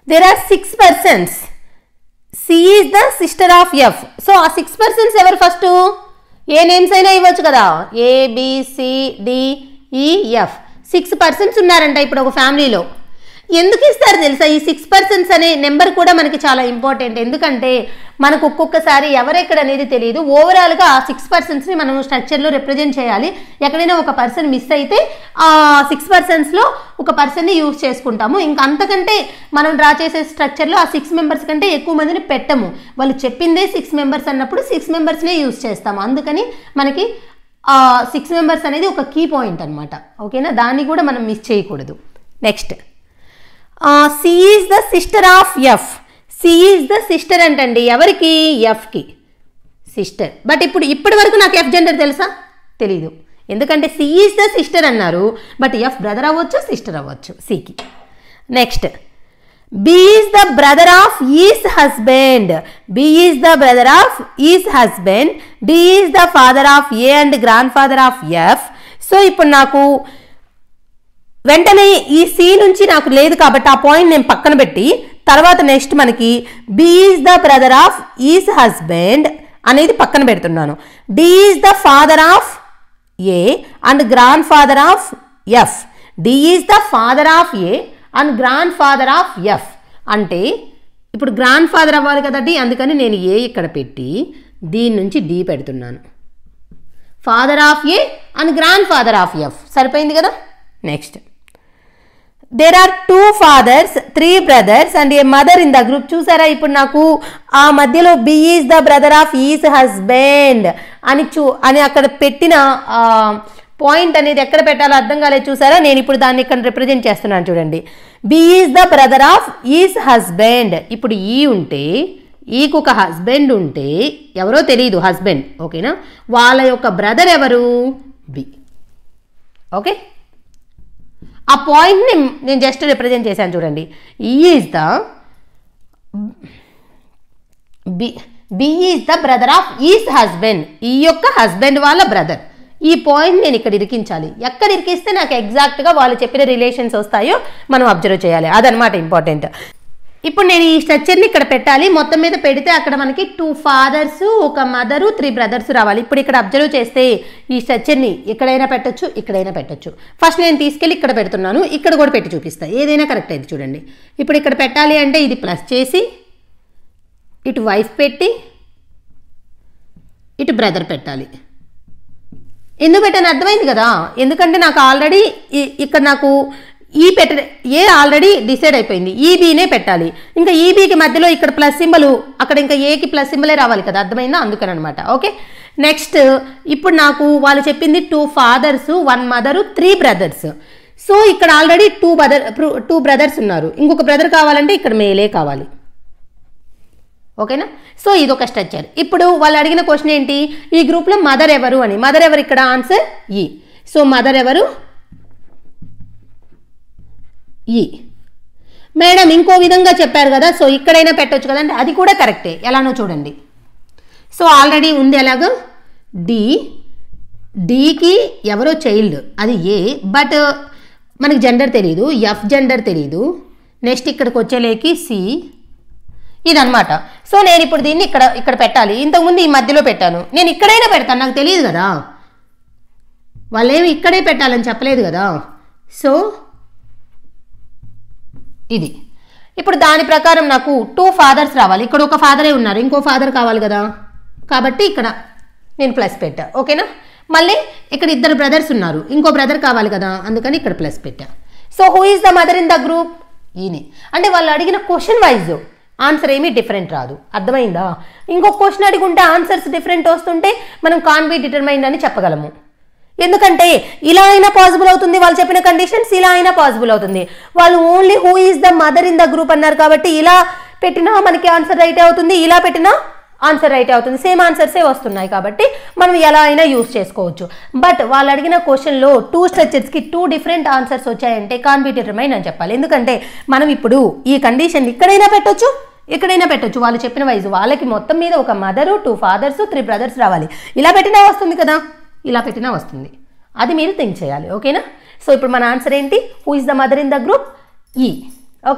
there are 6 persons. C is the sister of F. So ఆ 6 persons ఎవరు first? ఏ names అయినా ఇవ్వచ్చు కదా, A B C D E F. 6 persons ఉన్నారంట ఇప్పుడు ఒక ఫ్యామిలీలో. ఎందుకు ఇస్తారు తెలుసా? ఈ 6 persons అనే నెంబర్ కూడా మనకి చాలా ఇంపార్టెంట్. ఎందుకంటే మనకు ఒక్కొక్కసారి ఎవరెక్కడ అనేది తెలియదు. ఓవరాల్గా ఆ 6 personsని మనం స్ట్రక్చర్లో రిప్రజెంట్ చేయాలి. ఎక్కడైనా ఒక పర్సన్ మిస్ అయితే ఆ 6 personsలో ఒక పర్సన్ని యూజ్ చేసుకుంటాము. ఇంకా అంతకంటే మనం డ్రా చేసే స్ట్రక్చర్లో ఆ 6 members కంటే ఎక్కువ మందిని పెట్టము. వాళ్ళు చెప్పిందే 6 members అన్నప్పుడు 6 membersనే యూజ్ చేస్తాము. అందుకని మనకి 6 members అనేది ఒక కీ పాయింట్ అనమాట. ఓకేనా, దాన్ని కూడా మనం మిస్ చేయకూడదు. Next, C is the sister of F. C is the sister అంటండి ఎవరికి? Fకి సిస్టర్. బట్ ఇప్పటి వరకు నాకు F జెండర్ తెలుసా? తెలీదు. ఎందుకంటే C is the sister అన్నారు, బట్ F బ్రదర్ అవ్వచ్చు, సిస్టర్ అవ్వచ్చు Cకి. Next, B is the brother of E's husband. B is the brother of E's husband. D is the father of A and grandfather of F. So ఇప్పుడు నాకు వెంటనే ఈ C నుంచి నాకు లేదు కాబట్టి ఆ పాయింట్ నేను పక్కన పెట్టి తర్వాత నెక్స్ట్ మనకి B is the brother of E's husband అనేది పక్కన పెడుతున్నాను. D is the father of A and grandfather of F. D is the father of A and grandfather of F. అంటే ఇప్పుడు గ్రాండ్ ఫాదర్ అవ్వాలి కదా D, అందుకని నేను A ఇక్కడ పెట్టి దీని నుంచి D పెడుతున్నాను. Father of A and grand father of F. సరిపోయింది కదా. Next, there are 2 fathers, 3 brothers and a mother in the group. చూసారా ఇప్పుడు నాకు ఆ మధ్యలో B is the brother of E's husband అని అక్కడ పెట్టిన పాయింట్ అనేది ఎక్కడ పెట్టాలో అర్థం కాలేదు. చూసారా, నేను ఇప్పుడు దాన్ని ఇక్కడ రిప్రజెంట్ చేస్తున్నాను చూడండి. B is the brother of E's husband. ఇప్పుడు ఈ ఉంటే ఈకు ఒక హస్బెండ్ ఉంటే ఎవరో తెలియదు హస్బెండ్. ఓకేనా, వాళ్ళ యొక్క బ్రదర్ ఎవరు? B. ఓకే, ఆ పాయింట్ని నేను జస్ట్ రిప్రజెంట్ చేశాను చూడండి. B is the brother of E's husband. ఈ యొక్క హస్బెండ్ వాళ్ళ బ్రదర్. ఈ పాయింట్ నేను ఇక్కడ ఇరికించాలి. ఎక్కడ ఇరికిస్తే నాకు ఎగ్జాక్ట్గా వాళ్ళు చెప్పిన రిలేషన్స్ వస్తాయో మనం అబ్జర్వ్ చేయాలి. అదనమాట ఇంపార్టెంట్. ఇప్పుడు నేను ఈ స్ట్రక్చర్ని ఇక్కడ పెట్టాలి. మొత్తం మీద పెడితే అక్కడ మనకి 2 fathers, ఒక మదరు, 3 brothers రావాలి. ఇప్పుడు ఇక్కడ అబ్జర్వ్ చేస్తే ఈ స్ట్రక్చర్ని ఎక్కడైనా పెట్టొచ్చు, ఇక్కడైనా పెట్టొచ్చు. ఫస్ట్ నేను తీసుకెళ్ళి ఇక్కడ పెడుతున్నాను, ఇక్కడ కూడా పెట్టి చూపిస్తాను, ఏదైనా కరెక్ట్ అయింది చూడండి. ఇప్పుడు ఇక్కడ పెట్టాలి అంటే ఇది ప్లస్ చేసి ఇటు వైఫ్ పెట్టి ఇటు బ్రదర్ పెట్టాలి. ఎందుకు పెట్టాను అర్థమైంది కదా. ఎందుకంటే నాకు ఆల్రెడీ ఇక్కడ నాకు ఏ ఆల్రెడీ డిసైడ్ అయిపోయింది, ఈబీనే పెట్టాలి. ఇంకా ఈబీకి మధ్యలో ఇక్కడ ప్లస్ సింబల్, అక్కడ ఇంకా ఏకి ప్లస్ సింబలే రావాలి కదా, అర్థమైందా? అందుకని అనమాట. ఓకే, నెక్స్ట్ ఇప్పుడు నాకు వాళ్ళు చెప్పింది 2 fathers, 1 mother, 3 brothers. సో ఇక్కడ ఆల్రెడీ 2 brothers ఉన్నారు. ఇంకొక బ్రదర్ కావాలంటే ఇక్కడ మేలే కావాలి. ఓకేనా, సో ఇదొక స్ట్రక్చర్. ఇప్పుడు వాళ్ళు అడిగిన క్వశ్చన్ ఏంటి? ఈ గ్రూప్లో మదర్ ఎవరు అని. మదర్ ఎవరు? ఇక్కడ ఆన్సర్ ఈ. సో మదర్ ఎవరు? ఈ. మేడం ఇంకో విధంగా చెప్పారు కదా, సో ఇక్కడైనా పెట్టవచ్చు కదండి. అది కూడా కరెక్టే. ఎలానో చూడండి. సో ఆల్రెడీ ఉంది ఎలాగో డీకి ఎవరో చైల్డ్, అది ఏ, బట్ మనకి జెండర్ తెలియదు, ఎఫ్ జెండర్ తెలియదు. నెక్స్ట్ ఇక్కడికి వచ్చేలేకి సి, ఇదనమాట. సో నేను ఇప్పుడు దీన్ని ఇక్కడ పెట్టాలి. ఇంతకుముందు ఈ మధ్యలో పెట్టాను, నేను ఇక్కడైనా పెడతాను, నాకు తెలియదు కదా, వాళ్ళేమి ఇక్కడే పెట్టాలని చెప్పలేదు కదా. సో ఇది ఇప్పుడు దాని ప్రకారం నాకు 2 fathers రావాలి. ఇక్కడ ఒక ఫాదరే ఉన్నారు, ఇంకో ఫాదర్ కావాలి కదా, కాబట్టి ఇక్కడ నేను ప్లస్ పెట్టా. ఓకేనా, మళ్ళీ ఇక్కడ 2 brothers ఉన్నారు, ఇంకో బ్రదర్ కావాలి కదా, అందుకని ఇక్కడ ప్లస్ పెట్టా. So who is the mother in the group? ఈయనే. అంటే వాళ్ళు అడిగిన క్వశ్చన్ వైజ్ ఆన్సర్ ఏమీ డిఫరెంట్ రాదు, అర్థమైందా? ఇంకొక క్వశ్చన్ అడిగుంటే ఆన్సర్స్ డిఫరెంట్ వస్తుంటే మనం కాన్ బి డిటర్మైన్డ్ అని చెప్పగలము. ఎందుకంటే ఇలా అయినా పాసిబుల్ అవుతుంది, వాళ్ళు చెప్పిన కండిషన్స్ ఇలా అయినా పాసిబుల్ అవుతుంది. వాళ్ళు only who is the mother in the group అన్నారు కాబట్టి ఇలా పెట్టినా మనకి ఆన్సర్ రైట్ అవుతుంది, ఇలా పెట్టినా ఆన్సర్ రైట్ అవుతుంది, సేమ్ ఆన్సర్సే వస్తున్నాయి కాబట్టి మనం ఎలా అయినా యూజ్ చేసుకోవచ్చు. బట్ వాళ్ళు అడిగిన క్వశ్చన్లో 2 స్ట్రక్చర్స్కి 2 డిఫరెంట్ ఆన్సర్స్ వచ్చాయంటే కాన్ బి డిటర్మైన్డ్ అని చెప్పాలి. ఎందుకంటే మనం ఇప్పుడు ఈ కండిషన్ ఇక్కడైనా పెట్టొచ్చు, ఎక్కడైనా పెట్టొచ్చు. వాళ్ళు చెప్పిన వైజ్ వాళ్ళకి మొత్తం మీద ఒక మదరు, 2 fathers, 3 brothers రావాలి. ఇలా పెట్టినా వస్తుంది కదా, ఇలా పెట్టినా వస్తుంది. అది మీరు థింక్ చేయాలి. ఓకేనా, సో ఇప్పుడు మన ఆన్సర్ ఏంటి? Who is the mother in the group? ఈ. ఓకే.